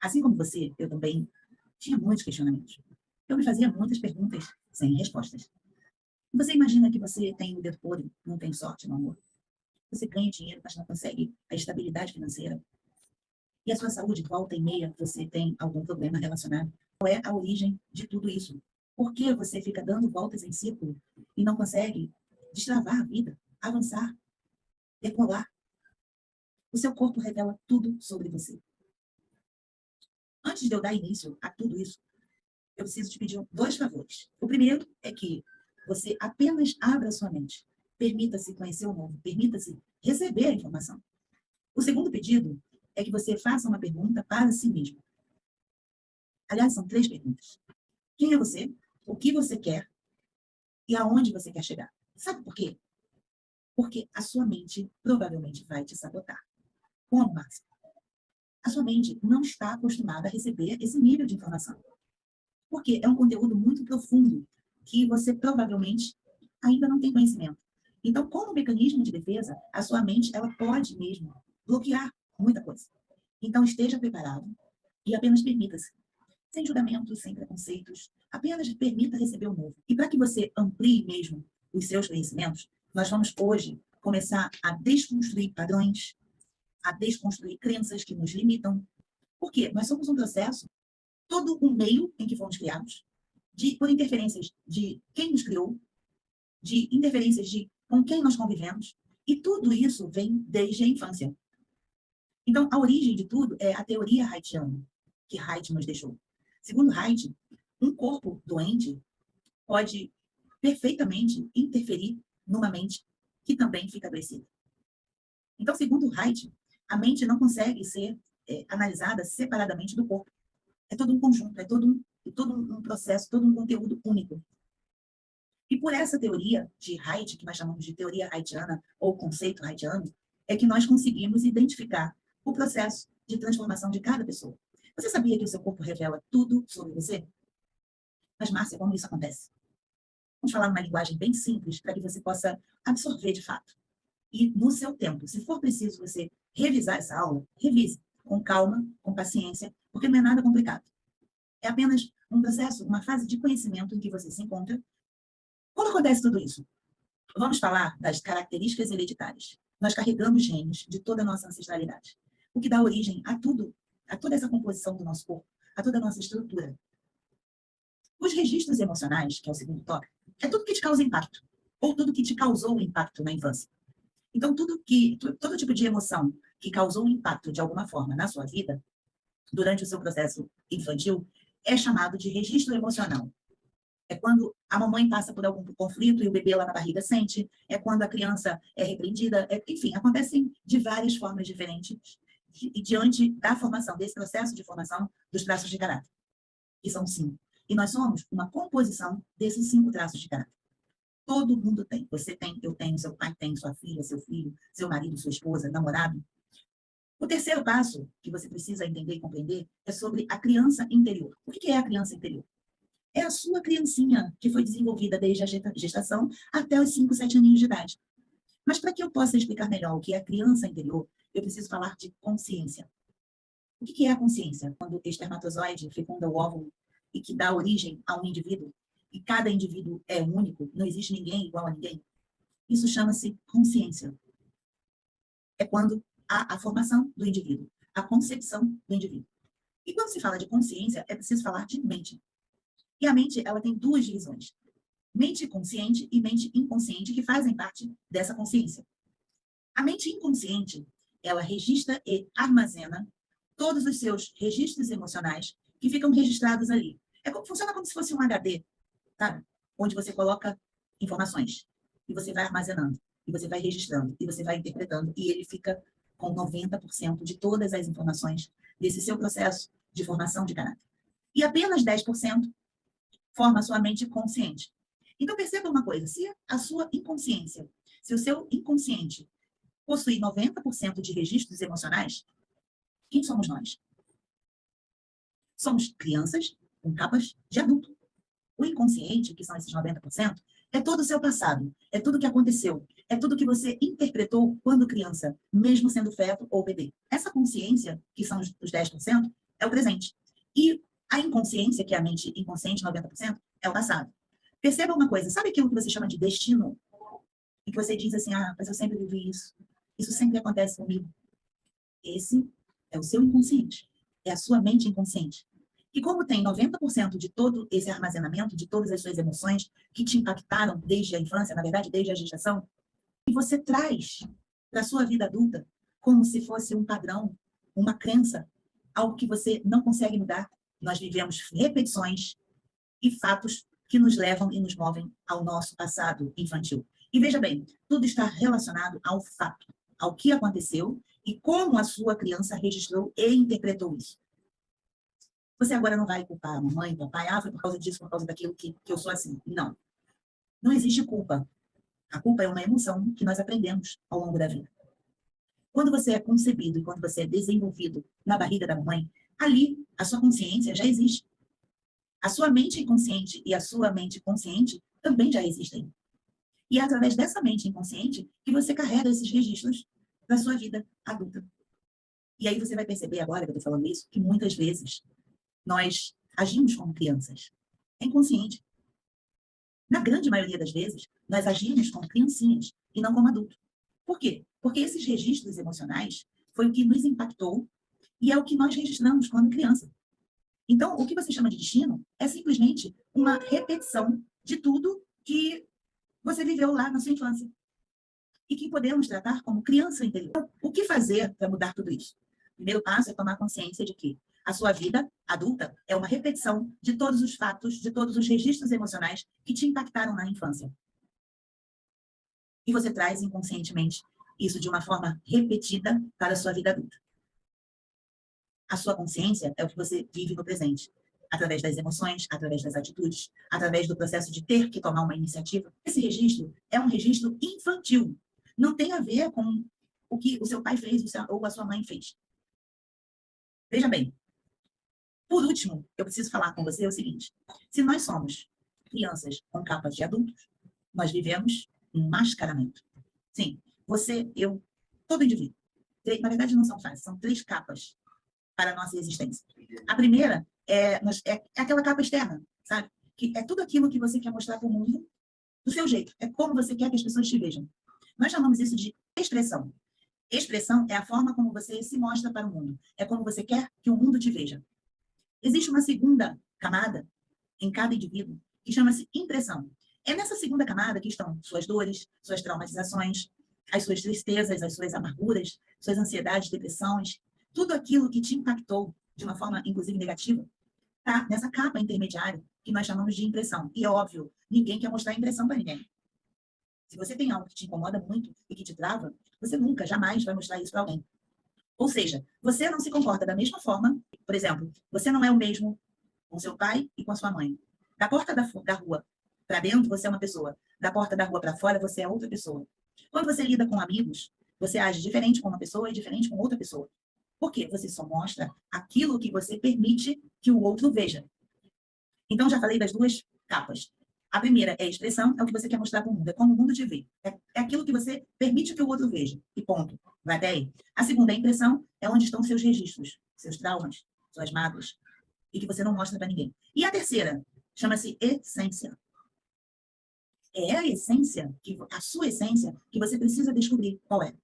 Assim como você, eu também tinha muitos questionamentos. Eu me fazia muitas perguntas sem respostas. Você imagina que você tem o dedo podre, não tem sorte no amor. Você ganha dinheiro, mas não consegue a estabilidade financeira. E a sua saúde, volta e meia, você tem algum problema relacionado. Qual é a origem de tudo isso? Por que você fica dando voltas em círculo e não consegue destravar a vida, avançar, decolar? O seu corpo revela tudo sobre você. Antes de eu dar início a tudo isso, eu preciso te pedir dois favores. O primeiro é que você apenas abra sua mente. Permita-se conhecer o novo, permita-se receber a informação. O segundo pedido é que você faça uma pergunta para si mesmo. Aliás, são 3 perguntas. Quem é você? O que você quer? E aonde você quer chegar? Sabe por quê? Porque a sua mente provavelmente vai te sabotar. Como, Márcia? A sua mente não está acostumada a receber esse nível de informação. Porque é um conteúdo muito profundo que você provavelmente ainda não tem conhecimento. Então, como mecanismo de defesa, a sua mente ela pode mesmo bloquear muita coisa. Então, esteja preparado e apenas permita-se. Sem julgamentos, sem preconceitos, apenas permita receber o novo. E para que você amplie mesmo os seus conhecimentos, nós vamos hoje começar a desconstruir padrões, a desconstruir crenças que nos limitam. Por quê? Nós somos um processo, todo o meio em que fomos criados, por interferências de quem nos criou, de interferências de com quem nós convivemos, e tudo isso vem desde a infância. Então, a origem de tudo é a teoria haitiana, que Haidt nos deixou. Segundo Haidt, um corpo doente pode perfeitamente interferir numa mente que também fica adoecida. Então, segundo Haidt, a mente não consegue ser analisada separadamente do corpo. É todo um conjunto, é todo um processo, todo um conteúdo único. E por essa teoria de Haidt, que nós chamamos de teoria haitiana, ou conceito haitiano, é que nós conseguimos identificar o processo de transformação de cada pessoa. Você sabia que o seu corpo revela tudo sobre você? Mas, Márcia, como isso acontece? Vamos falar numa linguagem bem simples para que você possa absorver de fato. E no seu tempo, se for preciso você revisar essa aula, revise com calma, com paciência, porque não é nada complicado. É apenas um processo, uma fase de conhecimento em que você se encontra. Como acontece tudo isso? Vamos falar das características hereditárias. Nós carregamos genes de toda a nossa ancestralidade, o que dá origem a tudo, a toda essa composição do nosso corpo, a toda a nossa estrutura. Os registros emocionais, que é o segundo tópico, é tudo que te causa impacto, ou tudo que te causou impacto na infância. Então, todo tipo de emoção que causou um impacto de alguma forma na sua vida, durante o seu processo infantil, é chamado de registro emocional. É quando a mamãe passa por algum conflito e o bebê lá na barriga sente, é quando a criança é repreendida, enfim, acontecem de várias formas diferentes e diante da formação, desse processo de formação dos traços de caráter, que são 5. E nós somos uma composição desses 5 traços de caráter. Todo mundo tem. Você tem, eu tenho, seu pai tem, sua filha, seu filho, seu marido, sua esposa, namorado. O terceiro passo que você precisa entender e compreender é sobre a criança interior. O que é a criança interior? É a sua criancinha que foi desenvolvida desde a gestação até os 5, 7 aninhos de idade. Mas para que eu possa explicar melhor o que é a criança interior, eu preciso falar de consciência. O que é a consciência? Quando o espermatozoide fecunda o óvulo e que dá origem a um indivíduo, e cada indivíduo é único, não existe ninguém igual a ninguém. Isso chama-se consciência. É quando há a formação do indivíduo, a concepção do indivíduo. E quando se fala de consciência, é preciso falar de mente. E a mente, ela tem 2 divisões. Mente consciente e mente inconsciente, que fazem parte dessa consciência. A mente inconsciente, ela registra e armazena todos os seus registros emocionais que ficam registrados ali. Funciona como se fosse um HD, sabe? Onde você coloca informações e você vai armazenando, e você vai registrando, e você vai interpretando, e ele fica com 90% de todas as informações desse seu processo de formação de caráter. E apenas 10% forma a sua mente consciente. Então, perceba uma coisa, se a sua inconsciência, se o seu inconsciente possui 90% de registros emocionais, quem somos nós? Somos crianças com capas de adulto. O inconsciente, que são esses 90%, é todo o seu passado, é tudo que aconteceu, é tudo que você interpretou quando criança, mesmo sendo feto ou bebê. Essa consciência, que são os 10%, é o presente. E a inconsciência, que é a mente inconsciente, 90%, é o passado. Perceba uma coisa, sabe aquilo que você chama de destino? E que você diz assim, ah, mas eu sempre vivi isso. Isso sempre acontece comigo. Esse é o seu inconsciente. É a sua mente inconsciente. E como tem 90% de todo esse armazenamento, de todas as suas emoções que te impactaram desde a infância, na verdade, desde a gestação, e você traz para a sua vida adulta como se fosse um padrão, uma crença, algo que você não consegue mudar. Nós vivemos repetições e fatos que nos levam e nos movem ao nosso passado infantil. E veja bem, tudo está relacionado ao fato, ao que aconteceu e como a sua criança registrou e interpretou isso. Você agora não vai culpar a mamãe, o papai, ah, foi por causa disso, por causa daquilo que eu sou assim. Não. Não existe culpa. A culpa é uma emoção que nós aprendemos ao longo da vida. Quando você é concebido e quando você é desenvolvido na barriga da mamãe, ali a sua consciência já existe. A sua mente inconsciente e a sua mente consciente também já existem. E é através dessa mente inconsciente que você carrega esses registros da sua vida adulta. E aí você vai perceber agora que eu estou falando isso, que muitas vezes nós agimos como crianças. É inconsciente. Na grande maioria das vezes, nós agimos como criancinhas e não como adultos. Por quê? Porque esses registros emocionais foi o que nos impactou e é o que nós registramos quando criança. Então, o que você chama de destino é simplesmente uma repetição de tudo que você viveu lá na sua infância e que podemos tratar como criança interior. O que fazer para mudar tudo isso? O primeiro passo é tomar consciência de que a sua vida adulta é uma repetição de todos os fatos, de todos os registros emocionais que te impactaram na infância. E você traz inconscientemente isso de uma forma repetida para a sua vida adulta. A sua consciência é o que você vive no presente, através das emoções, através das atitudes, através do processo de ter que tomar uma iniciativa. Esse registro é um registro infantil. Não tem a ver com o que o seu pai fez ou a sua mãe fez. Veja bem, por último, eu preciso falar com você o seguinte: se nós somos crianças com capas de adultos, nós vivemos um mascaramento. Sim, você, eu, todo indivíduo. Na verdade, não são fases, são 3 capas para a nossa existência. A primeira é aquela capa externa, sabe? Que é tudo aquilo que você quer mostrar para o mundo do seu jeito. É como você quer que as pessoas te vejam. Nós chamamos isso de expressão. Expressão é a forma como você se mostra para o mundo. É como você quer que o mundo te veja. Existe uma segunda camada em cada indivíduo que chama-se impressão. É nessa segunda camada que estão suas dores, suas traumatizações, as suas tristezas, as suas amarguras, suas ansiedades, depressões, tudo aquilo que te impactou de uma forma, inclusive, negativa, tá nessa capa intermediária que nós chamamos de impressão. E é óbvio, ninguém quer mostrar impressão para ninguém. Se você tem algo que te incomoda muito e que te trava, você nunca, jamais vai mostrar isso para alguém. Ou seja, você não se comporta da mesma forma. Por exemplo, você não é o mesmo com seu pai e com a sua mãe. Da porta da rua para dentro, você é uma pessoa. Da porta da rua para fora, você é outra pessoa. Quando você lida com amigos, você age diferente com uma pessoa e diferente com outra pessoa. Por quê? Você só mostra aquilo que você permite que o outro veja. Então, já falei das 2 capas. A primeira é a expressão, é o que você quer mostrar para o mundo, é como o mundo te vê. É aquilo que você permite que o outro veja. E ponto. Vai até aí. A segunda, a impressão, é onde estão seus registros, seus traumas, suas mágoas, e que você não mostra para ninguém. E a terceira, chama-se essência. É a essência, a sua essência, que você precisa descobrir qual é.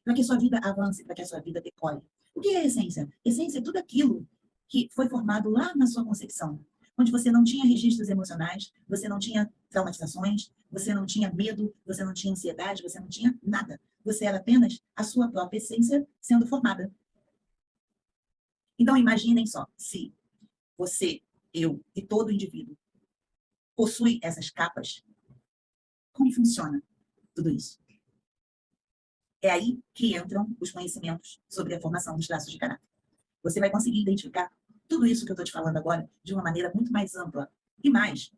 Para que a sua vida avance, para que a sua vida decole. O que é essência? Essência é tudo aquilo que foi formado lá na sua concepção, onde você não tinha registros emocionais, você não tinha traumatizações, você não tinha medo, você não tinha ansiedade, você não tinha nada. Você era apenas a sua própria essência sendo formada. Então, imaginem só, se você, eu e todo indivíduo possui essas capas, como funciona tudo isso? É aí que entram os conhecimentos sobre a formação dos traços de caráter. Você vai conseguir identificar tudo isso que eu estou te falando agora de uma maneira muito mais ampla. E mais,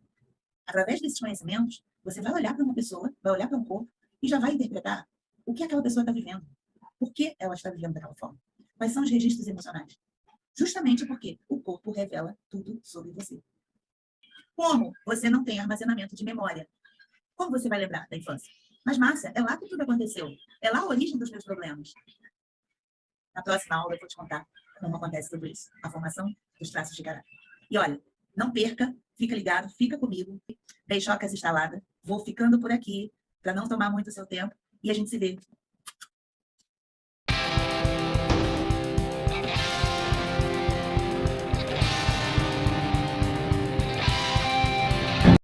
através desses conhecimentos, você vai olhar para uma pessoa, vai olhar para um corpo e já vai interpretar o que aquela pessoa está vivendo. Por que ela está vivendo daquela forma? Quais são os registros emocionais? Justamente porque o corpo revela tudo sobre você. Como você não tem armazenamento de memória, como você vai lembrar da infância? Mas, Márcia, é lá que tudo aconteceu. É lá a origem dos meus problemas. Na próxima aula eu vou te contar como acontece tudo isso, a formação dos traços de caráter. E olha, não perca, fica ligado, fica comigo. Beiçocas instalada. Vou ficando por aqui para não tomar muito o seu tempo e a gente se vê